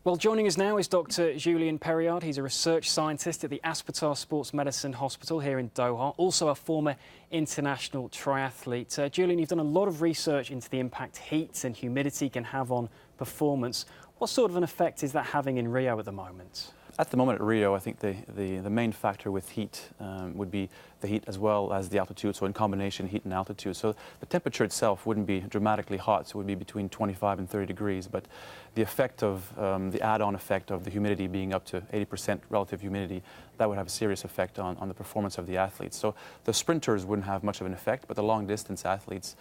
Well, joining us now is Dr. Julian Periard. He's a research scientist at the Aspetar Sports Medicine Hospital here in Doha, also a former international triathlete. Julian, you've done a lot of research into the impact heat and humidity can have on performance. What sort of an effect is that having in Rio at the moment? At the moment at Rio, I think the main factor with heat would be the heat as well as the altitude, so in combination heat and altitude. So the temperature itself wouldn't be dramatically hot, so it would be between 25 and 30 degrees, but the effect of, the add-on effect of the humidity being up to 80% relative humidity, that would have a serious effect on the performance of the athletes. So the sprinters wouldn't have much of an effect, but the long-distance athletes,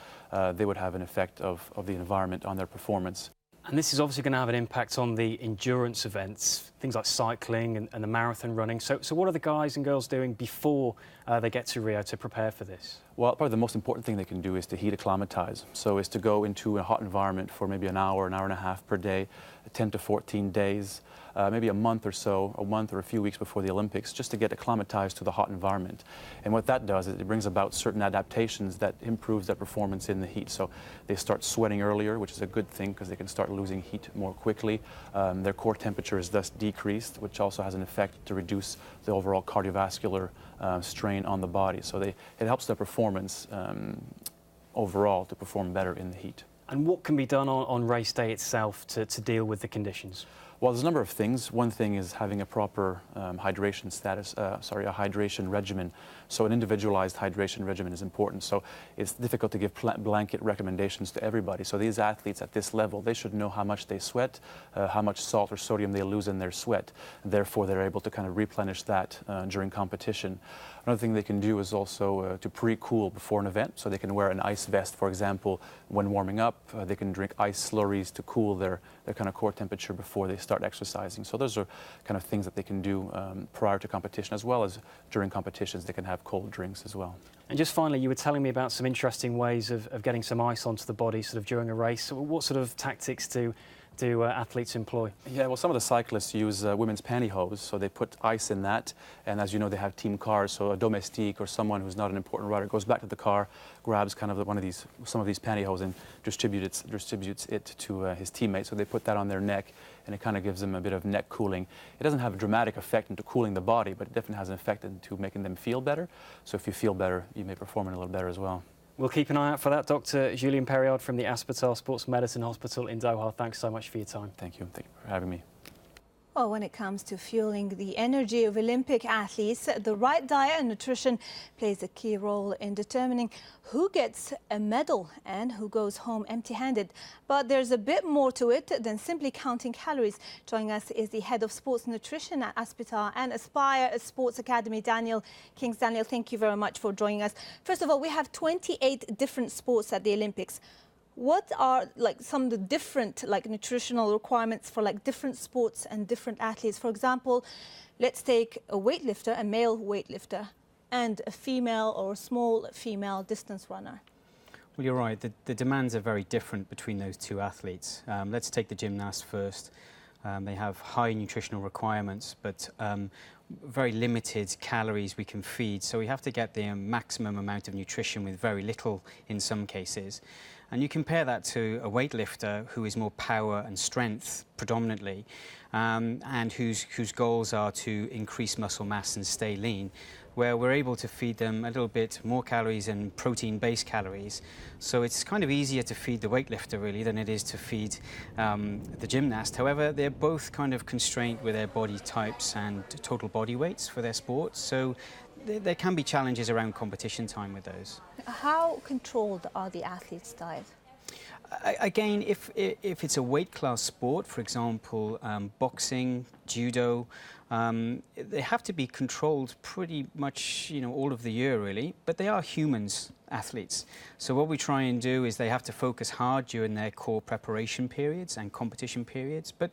they would have an effect of the environment on their performance. And this is obviously going to have an impact on the endurance events, things like cycling and the marathon running. So what are the guys and girls doing before they get to Rio to prepare for this? Well, probably the most important thing they can do is to heat acclimatize. So is to go into a hot environment for maybe an hour and a half per day, 10 to 14 days, maybe a month or so, a month or a few weeks before the Olympics, just to get acclimatized to the hot environment. And what that does is it brings about certain adaptations that improves their performance in the heat. So they start sweating earlier, which is a good thing because they can start losing heat more quickly. Their core temperature is thus decreased, which also has an effect to reduce the overall cardiovascular strain on the body. So it helps their performance overall to perform better in the heat. And what can be done on race day itself to deal with the conditions? Well, there's a number of things. One thing is having a proper hydration a hydration regimen. So an individualized hydration regimen is important. So it's difficult to give blanket recommendations to everybody. So these athletes at this level, they should know how much they sweat, how much salt or sodium they lose in their sweat. Therefore, they're able to kind of replenish that during competition. Another thing they can do is also to pre-cool before an event. So they can wear an ice vest, for example, when warming up. They can drink ice slurries to cool their kind of core temperature before they start exercising. So those are kind of things that they can do prior to competition, as well as during competitions they can have cold drinks as well. And just finally, you were telling me about some interesting ways of getting some ice onto the body sort of during a race. So what sort of tactics do athletes employ? Yeah, well, some of the cyclists use women's pantyhose, so they put ice in that, and as you know, they have team cars, so a domestique or someone who's not an important rider goes back to the car, grabs kind of some of these pantyhose and distributes it to his teammates. So they put that on their neck, and it kind of gives them a bit of neck cooling. It doesn't have a dramatic effect into cooling the body, but it definitely has an effect into making them feel better. So if you feel better, you may perform a little better as well. We'll keep an eye out for that. Dr. Julian Periard from the Aspetar Sports Medicine Hospital in Doha. Thanks so much for your time. Thank you. Thank you for having me. Well, when it comes to fueling the energy of Olympic athletes, the right diet and nutrition plays a key role in determining who gets a medal and who goes home empty-handed. But there's a bit more to it than simply counting calories. Joining us is the head of sports nutrition at Aspetar and Aspire Sports Academy, Daniel Kings. Daniel, thank you very much for joining us. First of all, we have 28 different sports at the Olympics. What are some of the different nutritional requirements for different sports and different athletes? For example, let's take a weightlifter, a male weightlifter, and a female or a small female distance runner. Well, you're right. The demands are very different between those two athletes. Let's take the gymnast first. They have high nutritional requirements, but very limited calories we can feed. So we have to get the maximum amount of nutrition with very little in some cases. And you compare that to a weightlifter who is more power and strength predominantly, and whose goals are to increase muscle mass and stay lean, where we're able to feed them a little bit more calories and protein-based calories. So it's kind of easier to feed the weightlifter really than it is to feed the gymnast. However, they're both kind of constrained with their body types and total body weights for their sports. So there can be challenges around competition time with those. How controlled are the athletes' diet? Again, if it's a weight class sport, for example, boxing, judo, they have to be controlled pretty much, all of the year, really. But they are humans, athletes. So what we try and do is they have to focus hard during their core preparation periods and competition periods. But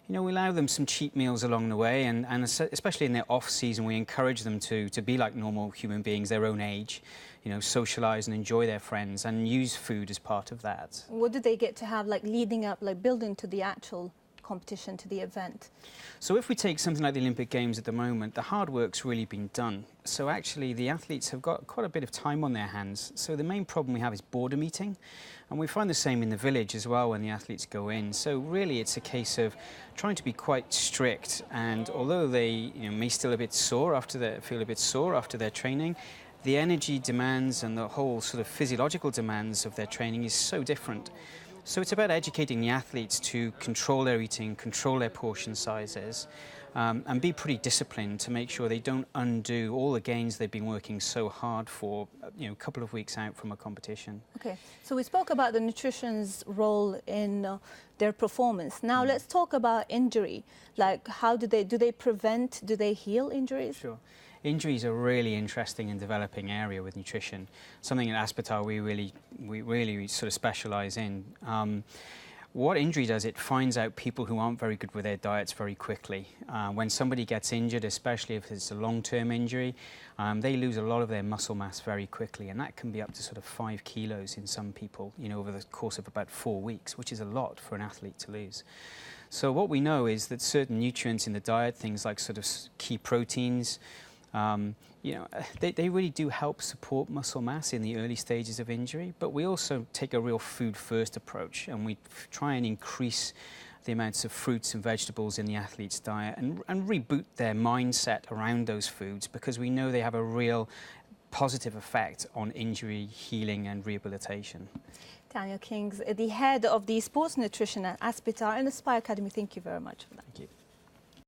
we allow them some cheat meals along the way, and especially in their off-season, we encourage them to be like normal human beings, their own age, socialise and enjoy their friends and use food as part of that. What do they get to have leading up, building to the actual competition, to the event? So if we take something like the Olympic Games at the moment, the hard work's really been done. So actually the athletes have got quite a bit of time on their hands. So the main problem we have is boredom eating. And we find the same in the village as well when the athletes go in. So really it's a case of trying to be quite strict. And although they may still feel a bit sore after their training, the energy demands and the whole sort of physiological demands of their training is so different. So it's about educating the athletes to control their eating, control their portion sizes, and be pretty disciplined to make sure they don't undo all the gains they've been working so hard for, a couple of weeks out from a competition. Okay, so we spoke about the nutrition's role in their performance. Now let's talk about injury. Like, how do they prevent, do they heal injuries? Sure. Injuries are a really interesting and developing area with nutrition. Something at Aspetar we really sort of specialise in. What injury does, it finds out people who aren't very good with their diets very quickly. When somebody gets injured, especially if it's a long-term injury, they lose a lot of their muscle mass very quickly, and that can be up to sort of 5 kilos in some people, over the course of about 4 weeks, which is a lot for an athlete to lose. So what we know is that certain nutrients in the diet, things like sort of key proteins, they really do help support muscle mass in the early stages of injury, but we also take a real food-first approach, and we try and increase the amounts of fruits and vegetables in the athlete's diet and reboot their mindset around those foods, because we know they have a real positive effect on injury, healing and rehabilitation. Daniel Kings, the head of the sports nutrition at Aspetar and Aspire Academy, thank you very much for that. Thank you.